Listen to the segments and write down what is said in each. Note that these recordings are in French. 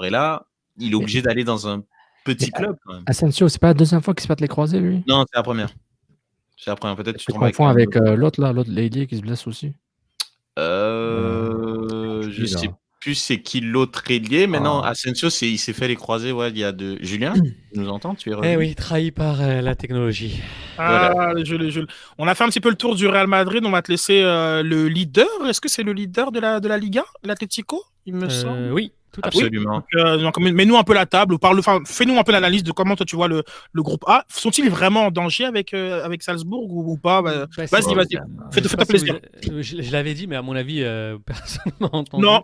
Et là, il est obligé d'aller dans un petit club quand même. Asensio, c'est pas la deuxième fois qu'il se pète les croisés, lui? Non, c'est la première. Peut-être tu Tu tombes avec confonds un avec autre. l'autre l'ailier qui se blesse aussi. Je sais plus c'est qui l'autre ailier, mais non, Asensio, il s'est fait les croisés, il y a deux. Julien, tu nous entends? Tu es revenu? Eh oui, trahi par la technologie. Voilà. Jules. On a fait un petit peu le tour du Real Madrid, on va te laisser le leader. Est-ce que c'est le leader de la Liga, l'Atlético, il me semble? Oui, tout à fait. Absolument. Donc, mets-nous un peu la table, fais-nous un peu l'analyse de comment toi tu vois le groupe A. Sont-ils vraiment en danger avec Salzbourg ou pas? Vas-y, fais-toi plaisir. Je l'avais dit, mais à mon avis, personne n'a entendu. Non.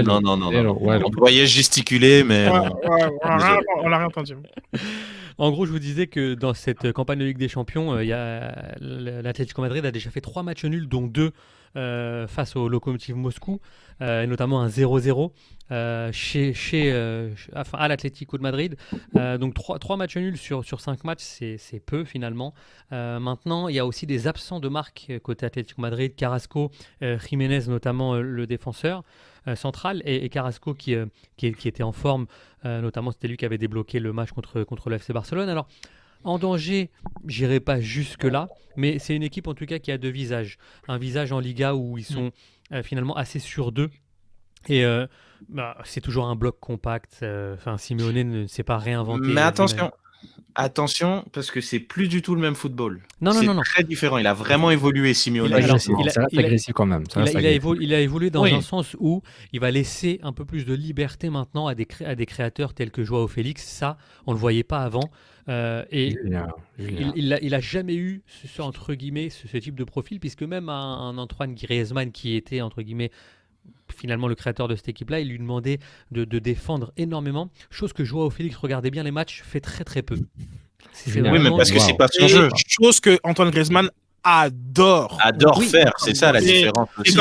On voyait gesticuler, mais on n'a rien entendu. En gros, je vous disais que dans cette campagne de Ligue des Champions, l'Atlético Madrid a déjà fait 3 matchs nuls, dont 2 face au Lokomotiv Moscou, et notamment un 0-0 à l'Atlético de Madrid. Donc 3 matchs nuls sur 5 matchs, c'est peu finalement. Maintenant, il y a aussi des absents de marque côté Atlético Madrid, Carrasco, Jiménez notamment, le défenseur central, et Carrasco qui était en forme, notamment c'était lui qui avait débloqué le match contre le FC Barcelone. Alors en danger, j'irai pas jusque là, mais c'est une équipe en tout cas qui a 2 visages. Un visage en Liga où ils sont finalement assez sûrs d'eux, et c'est toujours un bloc compact. Simeone ne s'est pas réinventé. Mais attention, parce que c'est plus du tout le même football. Non. Très différent. Il a vraiment évolué, Simeone. Ça reste agressif quand même. Il a évolué dans un sens où il va laisser un peu plus de liberté maintenant à des créateurs tels que Joao Félix. Ça, on ne le voyait pas avant. Il a jamais eu entre guillemets ce type de profil, puisque même un Antoine Griezmann qui était entre guillemets finalement le créateur de cette équipe-là, il lui demandait de défendre énormément, chose que Joao Félix, regardez bien les matchs, fait très très peu. Oui, mais parce que c'est pas son jeu. Chose que Antoine Griezmann adore faire, c'est ça la différence aussi.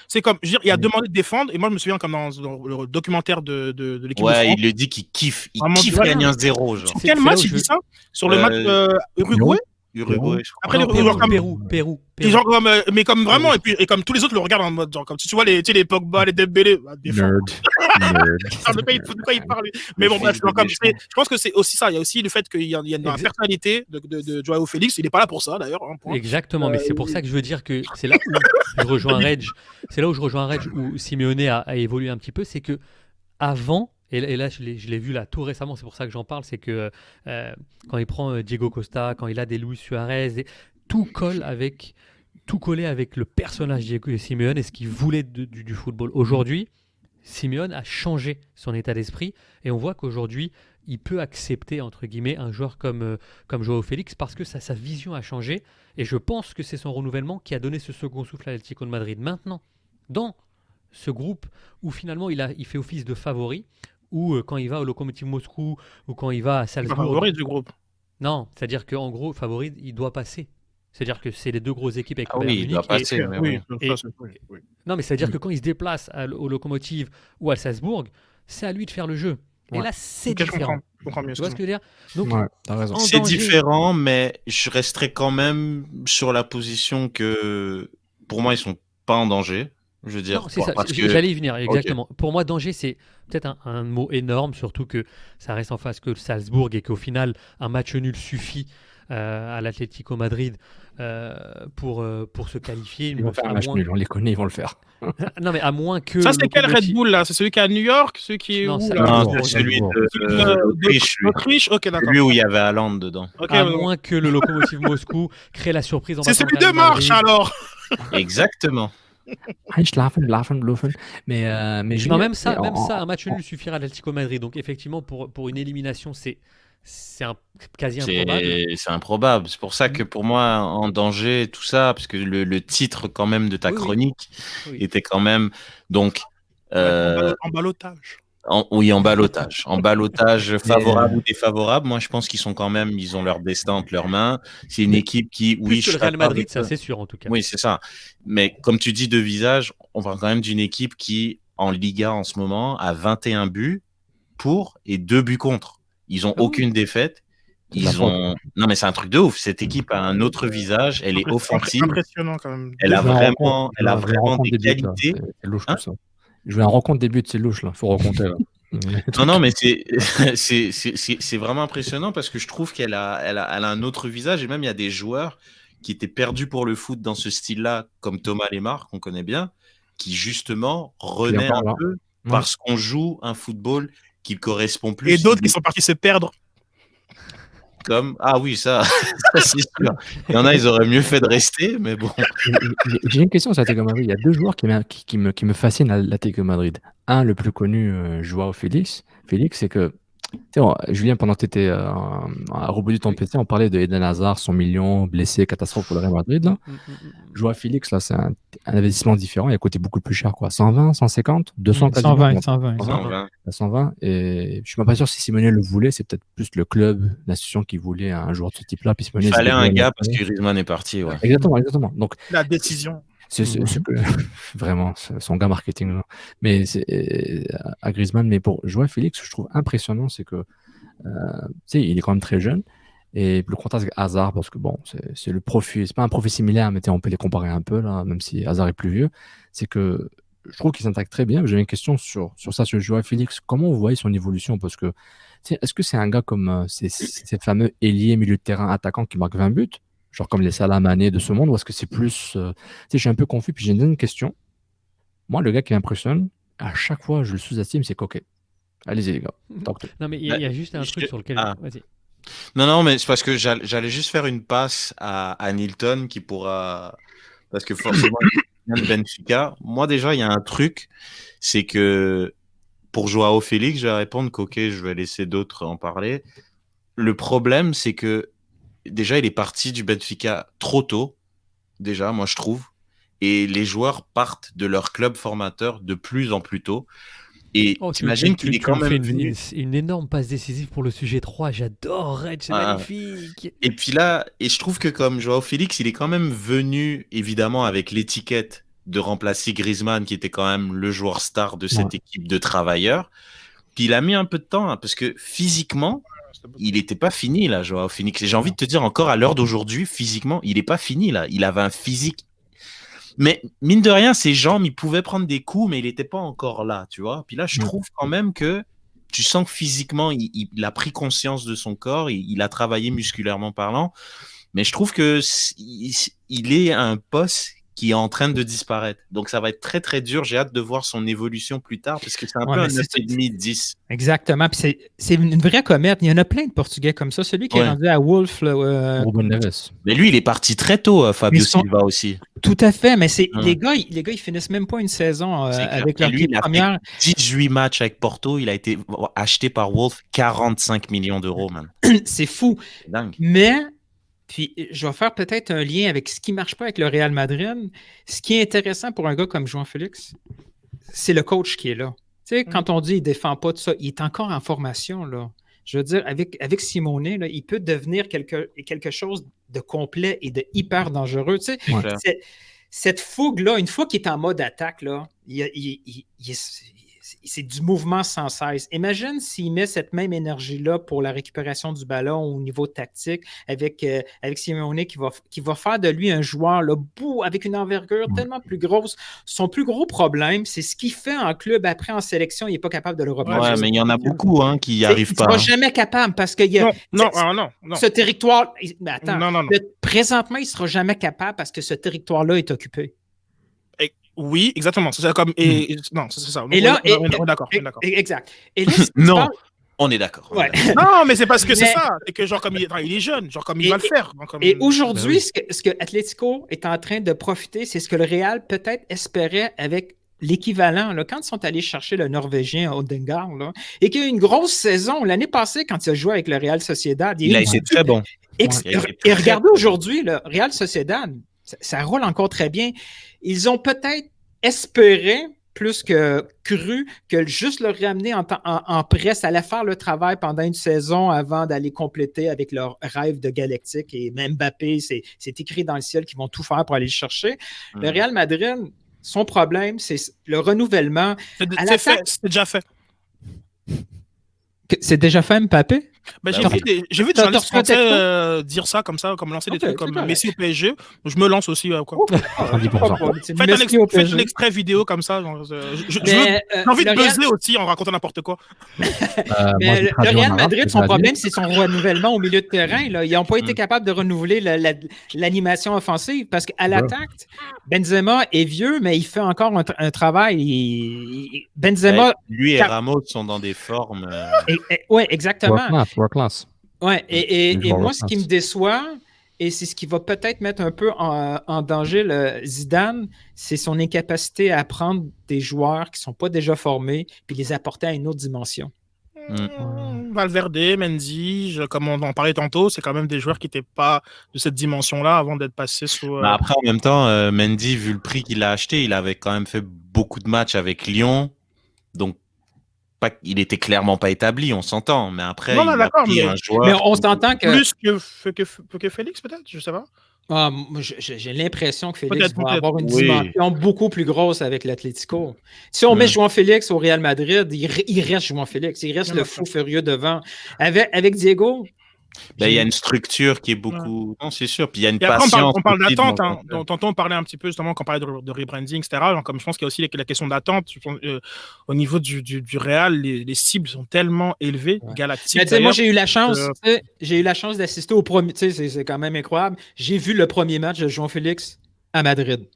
C'est comme, je veux dire, il a demandé de défendre, et moi je me souviens comme dans le documentaire de l'équipe de France. Il le dit qu'il kiffe, gagner un 0. Sur quel match il dit ça? Sur le match Uruguay? Après Pérou. Mais comme vraiment, et comme tous les autres le regardent en mode genre, comme si tu vois les Pogba, les Dembélé, nerd. De quoi il parle. Mais bon, bref, je pense que c'est aussi ça. Il y a aussi le fait qu'il y a une personnalité de Joao Félix. Il n'est pas là pour ça d'ailleurs. Exactement, mais c'est pour ça que je veux dire que c'est là où je rejoins Reg. Où Simeone a évolué un petit peu, c'est que avant. Et là, je l'ai vu là tout récemment, c'est pour ça que j'en parle, c'est que quand il prend Diego Costa, quand il a des Luis Suarez, tout collait avec le personnage de Simeone et ce qu'il voulait du football. Aujourd'hui, Simeone a changé son état d'esprit, et on voit qu'aujourd'hui, il peut accepter, entre guillemets, un joueur comme Joao Félix, parce que sa vision a changé, et je pense que c'est son renouvellement qui a donné ce second souffle à l'Atlético de Madrid. Maintenant, dans ce groupe où finalement il fait office de favori, ou quand il va au Lokomotiv Moscou, ou quand il va à Salzbourg. Favori du groupe. Non, c'est-à-dire qu'en gros, favori, il doit passer. C'est-à-dire que c'est les 2 grosses équipes avec Bayern Munich. Il doit passer. Non, mais c'est-à-dire que quand il se déplace au Lokomotiv ou à Salzbourg, c'est à lui de faire le jeu. Et là, c'est différent. Je comprends mieux. Tu vois ce que je veux dire? Donc, t'as raison. C'est différent, mais je resterai quand même sur la position que, pour moi, ils sont pas en danger. Je veux dire, non, c'est ça. J'allais y venir, exactement. Okay. Pour moi, danger, c'est peut-être un mot énorme, surtout que ça reste en face que Salzbourg, et qu'au final, un match nul suffit à l'Atlético Madrid pour se qualifier. Ils vont faire un match nul, on les connaît, ils vont le faire. Non, mais à moins que... Ça, c'est quel Red Bull, là? C'est celui qui est à New York? Celui qui est non, où, c'est là? C'est celui d'Autriche. Ok, d'accord. Lui où il y avait Haaland dedans. Okay, à moins que le Lokomotiv Moscou crée la surprise en c'est celui de Marche, alors. Exactement. Mais même ça, un match nul suffira à l'Atlético Madrid. Donc effectivement, pour une élimination, c'est quasi improbable. C'est improbable. C'est pour ça que pour moi, en danger, tout ça, parce que le titre quand même de ta chronique était quand même donc en ballottage. En ballottage. En ballottage favorable ou défavorable. Moi, je pense qu'ils sont quand même, ils ont leur destin entre leurs mains. C'est une équipe qui, plus que le Real Madrid, ça c'est sûr en tout cas. Oui, c'est ça. Mais comme tu dis, de visage, on parle quand même d'une équipe qui, en Liga en ce moment, a 21 buts pour et 2 buts contre. Ils ont aucune défaite. Non, mais c'est un truc de ouf. Cette équipe a un autre visage. Elle est offensive. Impressionnant quand même. Elle a vraiment des qualités. C'est louche tout ça. Jouer un rencontre des buts, c'est louche là. Faut raconter là. Non, mais c'est vraiment impressionnant parce que je trouve qu'elle a un autre visage et même il y a des joueurs qui étaient perdus pour le foot dans ce style-là, comme Thomas Lemar, qu'on connaît bien, qui justement renaît un peu parce qu'on joue un football qui correspond plus. Et d'autres qui sont partis se perdre. Comme ah oui, ça c'est sûr. Il y en a, ils auraient mieux fait de rester, mais bon. J'ai une question sur l'Atlético Madrid. Il y a deux joueurs qui me fascinent à l'Atlético Madrid. Un, le plus connu, Joao Félix. Félix, c'est que Julien, pendant que tu étais à reboot ton PC, on parlait de Eden Hazard, 100 millions, blessé, catastrophe pour le Real Madrid. Là. Joao Félix, là, c'est un investissement différent. Il a coûté beaucoup plus cher, quoi. 120, 150, 200 120. 120. Et je suis même pas sûr si Simeone le voulait. C'est peut-être plus le club, l'institution qui voulait un joueur de ce type-là. Puis Il fallait un gars parce que Griezmann est parti. Ouais. Exactement. Donc, la décision. C'est vraiment son gars marketing. Là. Mais c'est à Griezmann. Mais pour Joao Félix, ce que je trouve impressionnant, c'est que il est quand même très jeune. Et le contraste avec Hazard, parce que bon, c'est le profil, c'est pas un profil similaire, mais on peut les comparer un peu, là, même si Hazard est plus vieux. C'est que je trouve qu'il s'intègre très bien. J'avais une question sur ça, sur Joao Félix. Comment vous voyez son évolution? Parce que est-ce que c'est un gars comme ces fameux ailiers, milieu de terrain, attaquant qui marque 20 buts? Genre comme les Salah Mané de ce monde, ou est-ce que c'est plus... je suis un peu confus, puis j'ai une question. Moi, le gars qui m'impressionne, à chaque fois, je le sous-estime, c'est Koke. Allez-y, les gars. Non, mais il y a juste un truc sur lequel... Vas-y. Non, mais c'est parce que j'allais juste faire une passe à Nilton qui pourra... Parce que forcément, il vient de Benfica. Moi, déjà, il y a un truc, c'est que pour Joao Félix, je vais répondre Koke, je vais laisser d'autres en parler. Le problème, c'est que déjà, il est parti du Benfica trop tôt, déjà, moi je trouve. Et les joueurs partent de leur club formateur de plus en plus tôt. Et t'imagines qu'il est quand même venu... une énorme passe décisive pour le sujet 3. J'adore Red, c'est magnifique. Et puis là, et je trouve que comme Joao Félix, il est quand même venu, évidemment, avec l'étiquette de remplacer Griezmann, qui était quand même le joueur star de cette équipe de travailleurs. Puis il a mis un peu de temps, hein, parce que physiquement... Il n'était pas fini, là, Joao Félix. Et j'ai envie de te dire, encore à l'heure d'aujourd'hui, physiquement, il n'est pas fini, là. Il avait un physique. Mais mine de rien, ses jambes, il pouvait prendre des coups, mais il n'était pas encore là, tu vois. Puis là, je trouve quand même que tu sens que physiquement, il a pris conscience de son corps, il a travaillé musculairement parlant. Mais je trouve que il est à un poste qui est en train de disparaître. Donc, ça va être très, très dur. J'ai hâte de voir son évolution plus tard parce que c'est un peu un 9,5-10. Exactement. Puis c'est une vraie comète. Il y en a plein de Portugais comme ça. Celui qui est rendu à Wolf. Ruben Neves. Mais lui, il est parti très tôt, Fabio Silva aussi. Tout à fait. Mais les gars, ils finissent même pas une saison avec leur équipe première. 18 matchs avec Porto. Il a été acheté par Wolf 45 millions d'euros, man. C'est fou. C'est dingue. Mais... Puis, je vais faire peut-être un lien avec ce qui ne marche pas avec le Real Madrid. Ce qui est intéressant pour un gars comme Joao Félix, c'est le coach qui est là. Tu sais, quand on dit qu'il ne défend pas de ça, il est encore en formation, là. Je veux dire, avec Simeone, là, il peut devenir quelque chose de complet et de hyper dangereux. Tu sais, cette fougue-là, une fois qu'il est en mode attaque, là, c'est du mouvement sans cesse. Imagine s'il met cette même énergie-là pour la récupération du ballon au niveau tactique avec Simeone qui va faire de lui un joueur là, avec une envergure tellement plus grosse. Son plus gros problème, c'est ce qu'il fait en club après en sélection, il n'est pas capable de le reproduire. Ouais, mais il y en a beaucoup qui n'y arrivent pas. Il ne sera jamais capable parce qu'il y a ce territoire. Mais attends, présentement, il ne sera jamais capable parce que ce territoire-là est occupé. Oui, exactement. C'est comme non, c'est ça. Et là, on est d'accord. Exact. Et là, non, on est d'accord. Ouais. Non, mais c'est parce que c'est ça. C'est que genre comme il est jeune, genre comme il va le faire. Et aujourd'hui, ce que Atlético est en train de profiter, c'est ce que le Real peut-être espérait avec l'équivalent. Là, quand ils sont allés chercher le Norvégien Odegaard, là, et qu'il y a eu une grosse saison l'année passée quand il a joué avec le Real Sociedad. Il a été très bon. Et regardez aujourd'hui, le Real Sociedad, ça roule encore très bien. Ils ont peut-être espéré, plus que cru, que juste le ramener en presse allait faire le travail pendant une saison avant d'aller compléter avec leur rêve de Galactique. Et même Mbappé, c'est écrit dans le ciel qu'ils vont tout faire pour aller le chercher. Le Real Madrid, son problème, c'est le renouvellement. C'est déjà fait. C'est déjà fait, Mbappé? Bah, Bah j'ai vu des T'as journalistes reçu un français texto? dire ça comme ça, comme lancer des Ok, trucs c'est comme correct. Messi au PSG. Je me lance aussi. Quoi. 90%. C'est Faites Messi au faites un PSG. extrait vidéo comme ça. Genre, j'ai Mais, envie de le Real- buzzer aussi en racontant n'importe quoi. Moi, Mais j'ai le traduit en Real arabe, Madrid, j'ai son traduit. problème, c'est son renouvellement au milieu de terrain. Là. Ils n'ont pas été Mm. capables de renouveler l'animation offensive parce qu'à Ouais. l'attaque, Benzema est vieux, mais il fait encore un travail. Benzema, Bah, lui et Car- Ramos sont dans des formes. ouais, exactement. World class. Ouais, Les et joueurs moi, world ce qui me class. déçoit, et c'est ce qui va peut-être mettre un peu en danger le Zidane, c'est son incapacité à prendre des joueurs qui ne sont pas déjà formés puis les apporter à une autre dimension. Valverde, Mendy, comme on en parlait tantôt, c'est quand même des joueurs qui n'étaient pas de cette dimension-là avant d'être passés sous. Mais après, en même temps, Mendy, vu le prix qu'il a acheté, il avait quand même fait beaucoup de matchs avec Lyon. Donc, il était clairement pas établi, on s'entend. Mais après, Non, non, il a d'accord, pris mais- un joueur. Mais on s'entend que Plus que Félix, peut-être, je sais pas. moi, j'ai l'impression que Félix Peut-être, va avoir une oui. dimension beaucoup plus grosse avec l'Atlético. Si on met João Félix au Real Madrid, il reste João Félix. Il reste Non, le non, fou furieux devant. Avec Diego, Ben, il y a une structure qui est beaucoup. Non, c'est sûr. Puis il y a une Et après, patience. on parle aussi d'attente. dans- Hein. Tantôt, on parlait un petit peu justement quand on parlait de rebranding, etc. Donc, comme je pense qu'il y a aussi la question d'attente. Au niveau du Real, les cibles sont tellement élevées, galactiques. Mais tu sais, moi, j'ai eu la chance. euh, tu sais, J'ai eu la chance d'assister au premier. Tu sais, c'est quand même incroyable. J'ai vu le premier match de João Félix à Madrid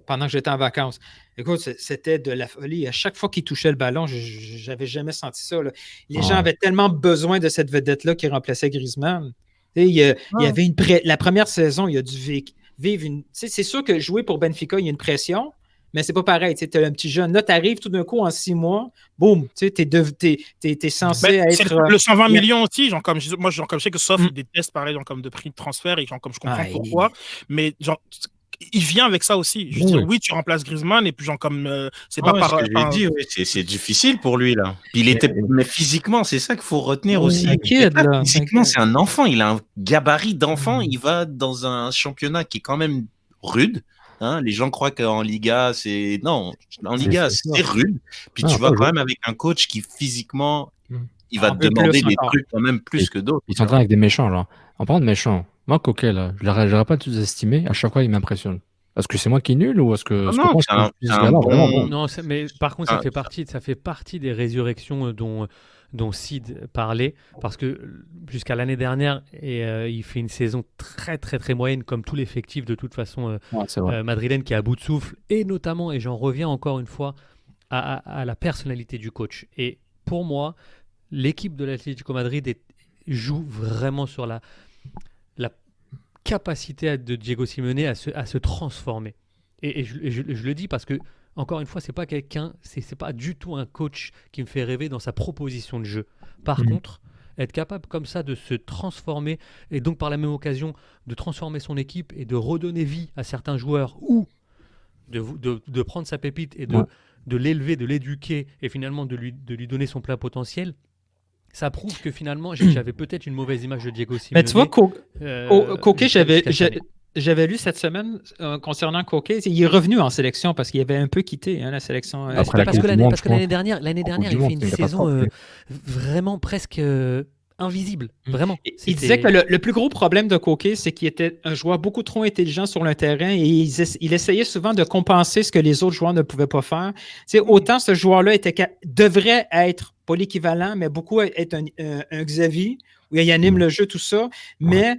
pendant que j'étais en vacances. Écoute, c'était de la folie. À chaque fois qu'il touchait le ballon, j'avais jamais senti ça. Là. Les gens avaient tellement besoin de cette vedette-là qui remplaçait Griezmann. Tu sais, il y avait la première saison, il a dû vivre une. Tu sais, c'est sûr que jouer pour Benfica, il y a une pression. Mais c'est pas pareil, tu es un petit jeune. Là, tu arrives tout d'un coup en 6 mois, boum, tu es censé être. C'est le 120 millions aussi, genre comme je sais que Sof déteste parler genre comme de prix de transfert et genre comme je comprends pourquoi, mais genre il vient avec ça aussi. Je veux dire, oui, tu remplaces Griezmann et puis genre comme c'est pas par. Dit, oui, c'est difficile pour lui là. Puis mais physiquement, c'est ça qu'il faut retenir aussi. Physiquement, c'est un enfant. Il a un gabarit d'enfant. Il va dans un championnat qui est quand même rude. Hein, les gens croient qu'en Liga, c'est. Non, en Liga, c'est rude. Puis tu vas quand même avec un coach qui physiquement, il va te demander des trucs quand même plus que d'autres. Il s'entraîne avec des méchants, là. En parlant de méchants, moi, Coquet, là, je n'aurais pas tout estimé. À chaque fois, il m'impressionne. Est-ce que c'est moi qui est nul ou est-ce que. Non, mais par contre, ça fait partie des résurrections dont Sid parlait, parce que jusqu'à l'année dernière, il fait une saison très très très moyenne, comme tout l'effectif de toute façon madrilène qui est à bout de souffle, et notamment, et j'en reviens encore une fois, à la personnalité du coach. Et pour moi, l'équipe de l'Atlético Madrid joue vraiment sur la capacité de Diego Simeone à se transformer. Et je le dis parce que, encore une fois, c'est pas du tout un coach qui me fait rêver dans sa proposition de jeu. Par contre, être capable comme ça de se transformer et donc par la même occasion de transformer son équipe et de redonner vie à certains joueurs ou de prendre sa pépite et de l'élever, de l'éduquer et finalement de lui donner son plein potentiel, ça prouve que finalement j'avais peut-être une mauvaise image de Diego Simeone. Mais tu vois, Coquet, j'avais lu cette semaine concernant Coquet, il est revenu en sélection parce qu'il avait un peu quitté la sélection. Parce que l'année dernière, il fait une saison vraiment presque invisible. Vraiment. Il disait que le plus gros problème de Coquet, c'est qu'il était un joueur beaucoup trop intelligent sur le terrain et il essayait souvent de compenser ce que les autres joueurs ne pouvaient pas faire. Autant ce joueur-là devrait être, pas l'équivalent, mais beaucoup être un Xavi, où il anime le jeu, tout ça, mais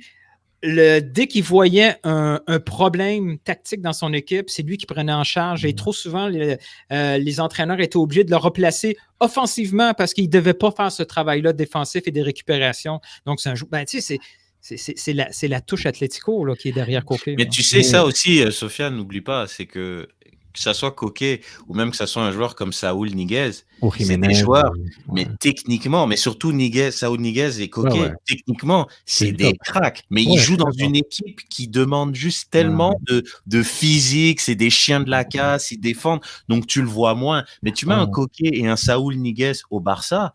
dès qu'il voyait un problème tactique dans son équipe, c'est lui qui prenait en charge. Et trop souvent, les entraîneurs étaient obligés de le replacer offensivement parce qu'il ne devait pas faire ce travail-là défensif et de récupération. Donc, c'est un joueur. Tu sais, c'est la touche Atlético là, qui est derrière Coquet. Mais tu sais, ça aussi, Sofiane, n'oublie pas, c'est que ça soit Coquet ou même que ça soit un joueur comme Saúl Ñíguez, c'est des joueurs, mais techniquement, mais surtout Saúl Ñíguez et Coquet, techniquement, c'est des cracks. Mais ils jouent dans une équipe qui demande juste tellement de physique, c'est des chiens de la casse, ils défendent, donc tu le vois moins. Mais tu mets un Coquet et un Saúl Ñíguez au Barça,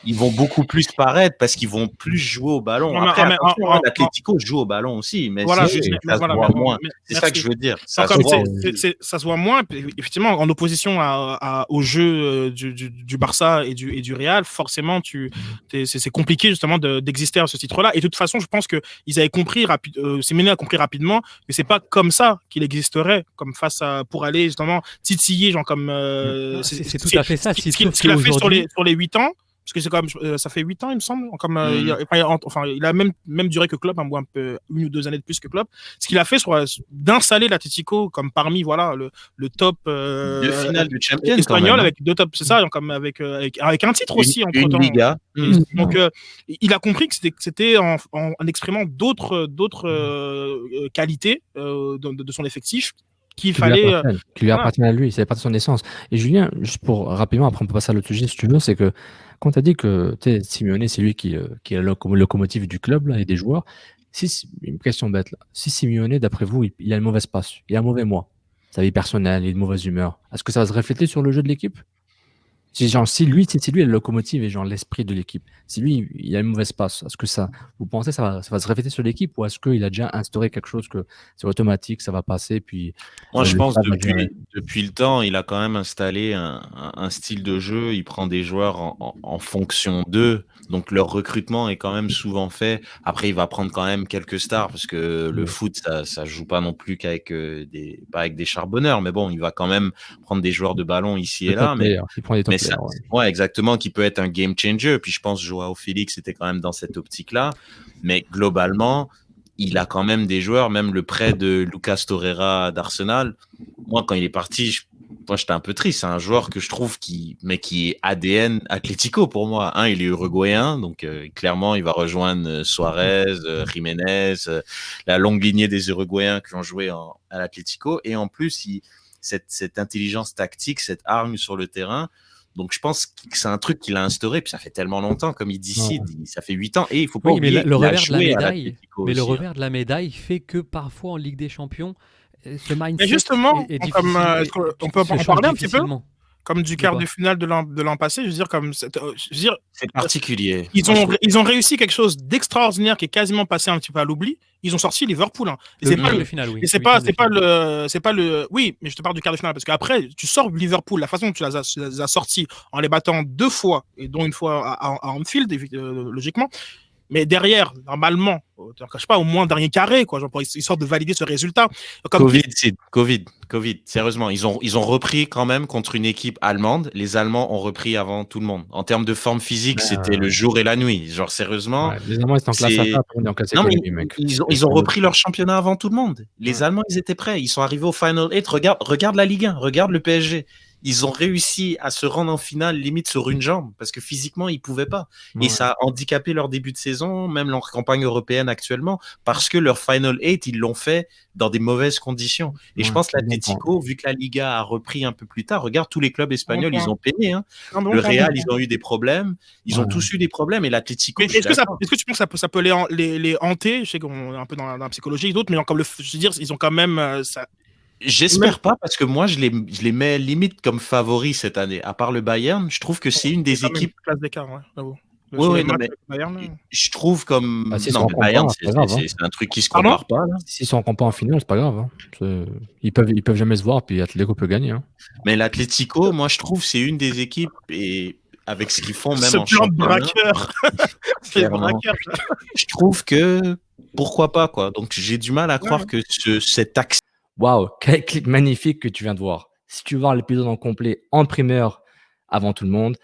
ils vont beaucoup plus paraître parce qu'ils vont plus jouer au ballon. Après, attention, l'Atlético joue au ballon aussi, mais voilà, c'est juste que ça se voit moins. C'est ça que je veux dire. Ça se voit moins. Effectivement, en opposition au jeu du Barça et du Real, forcément, c'est compliqué justement d'exister à ce titre-là. Et de toute façon, je pense qu'ils avaient compris, Simeone a compris rapidement que c'est pas comme ça qu'il existerait, comme pour aller justement titiller, genre comme. C'est tout à fait ça. Ce qu'il a fait sur les 8 ans. Parce que c'est quand même, ça fait 8 ans, il me semble. Il a même duré que Klopp, un peu 1 ou 2 années de plus que Klopp. Ce qu'il a fait, d'installer l'Atlético comme parmi le top finale du Champions espagnol, avec 2 tops, c'est ça, comme avec un titre aussi entre temps. Liga. Donc il a compris que c'était en exprimant d'autres qualités de son effectif qui lui appartiennent à lui, c'est pas de son essence. Et Julien, juste pour rapidement, après on peut passer à l'autre sujet si tu veux, c'est que quand tu as dit que Simeone, c'est lui qui est le locomotive du club là, et des joueurs, une question bête là, si Simeone, d'après vous, il a une mauvaise passe, il a un mauvais mois, sa vie personnelle, il est de mauvaise humeur, est-ce que ça va se refléter sur le jeu de l'équipe? Si lui est le locomotive et genre l'esprit de l'équipe, si lui il a une mauvaise passe, est-ce que vous pensez que ça va se refléter sur l'équipe ou est-ce qu'il a déjà instauré quelque chose que c'est automatique, ça va passer puis moi je pense depuis le temps il a quand même installé un style de jeu, il prend des joueurs en fonction d'eux, donc leur recrutement est quand même souvent fait. Après il va prendre quand même quelques stars parce que le foot ça joue pas non plus qu'avec des charbonneurs, mais bon il va quand même prendre des joueurs de ballon ici et là, mais il prend des top. Ouais, exactement, qui peut être un game changer. Puis je pense que Joao Félix était quand même dans cette optique-là. Mais globalement, il a quand même des joueurs, même le prêt de Lucas Torreira d'Arsenal. Moi, quand il est parti, j'étais un peu triste. C'est un joueur que je trouve qui est ADN Atlético pour moi. Il est uruguayen, donc clairement, il va rejoindre Suarez, Jiménez, la longue lignée des Uruguayens qui ont joué à l'Atlético. Et en plus, cette intelligence tactique, cette arme sur le terrain. Donc, je pense que c'est un truc qu'il a instauré, puis ça fait tellement longtemps, comme il dit ici, ça fait 8 ans, et il ne faut pas oublier le revers de la médaille. Mais le revers de la médaille fait que parfois en Ligue des Champions, ce mindset mais justement, est on peut en parler un petit peu comme du quart de finale de l'an passé, je veux dire, c'est particulier. Ils ont réussi quelque chose d'extraordinaire qui est quasiment passé un petit peu à l'oubli. Ils ont sorti Liverpool. C'est pas le final, oui. C'est pas le. Oui, mais je te parle du quart de finale parce qu'après, tu sors Liverpool, la façon dont tu les as sortis en les battant 2 fois et dont une fois à Anfield, logiquement. Mais derrière, normalement, je sais pas, au moins dernier carré, quoi, genre pour histoire de valider ce résultat. Covid. Sérieusement, ils ont repris quand même contre une équipe allemande. Les Allemands ont repris avant tout le monde. En termes de forme physique, c'était le jour et la nuit. Genre sérieusement. Ouais, les Allemands étaient en classe à part, on est en classe économique, mec. Ils ont repris leur championnat avant tout le monde. Les Allemands, ils étaient prêts. Ils sont arrivés au Final 8. Regarde la Ligue 1, regarde le PSG. Ils ont réussi à se rendre en finale limite sur une jambe parce que physiquement ils pouvaient pas et ça a handicapé leur début de saison, même leur campagne européenne actuellement, parce que leur Final 8 ils l'ont fait dans des mauvaises conditions. Et je pense que l'Atlético, vu que la Liga a repris un peu plus tard, regarde tous les clubs espagnols, ils ont peiné. Le Real, ils ont eu des problèmes, ils ont tous eu des problèmes et l'Atlético. Est-ce que tu penses que ça peut les hanter? Je sais qu'on est un peu dans la psychologie et d'autres, mais comme je veux dire, ils ont quand même ça. J'espère pas parce que moi je les mets limite comme favoris cette année. À part le Bayern, je trouve que c'est une des équipes. Classe d'écart, ouais. Oui, non, mais je trouve comme le Bayern, c'est un truc qui se compare pas. S'ils sont en en finale, c'est pas grave. Ils peuvent jamais se voir, puis Atlético peut gagner. Mais l'Atlético, moi je trouve c'est une des équipes et avec ce qu'ils font même en championnat. Je trouve que pourquoi pas quoi. Donc j'ai du mal à croire que cet axe. Waouh, quel clip magnifique que tu viens de voir. Si tu veux voir l'épisode en complet en primeur avant tout le monde,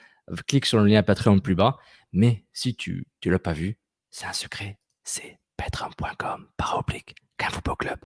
clique sur le lien Patreon plus bas. Mais si tu l'as pas vu, c'est un secret. C'est patreon.com/Club.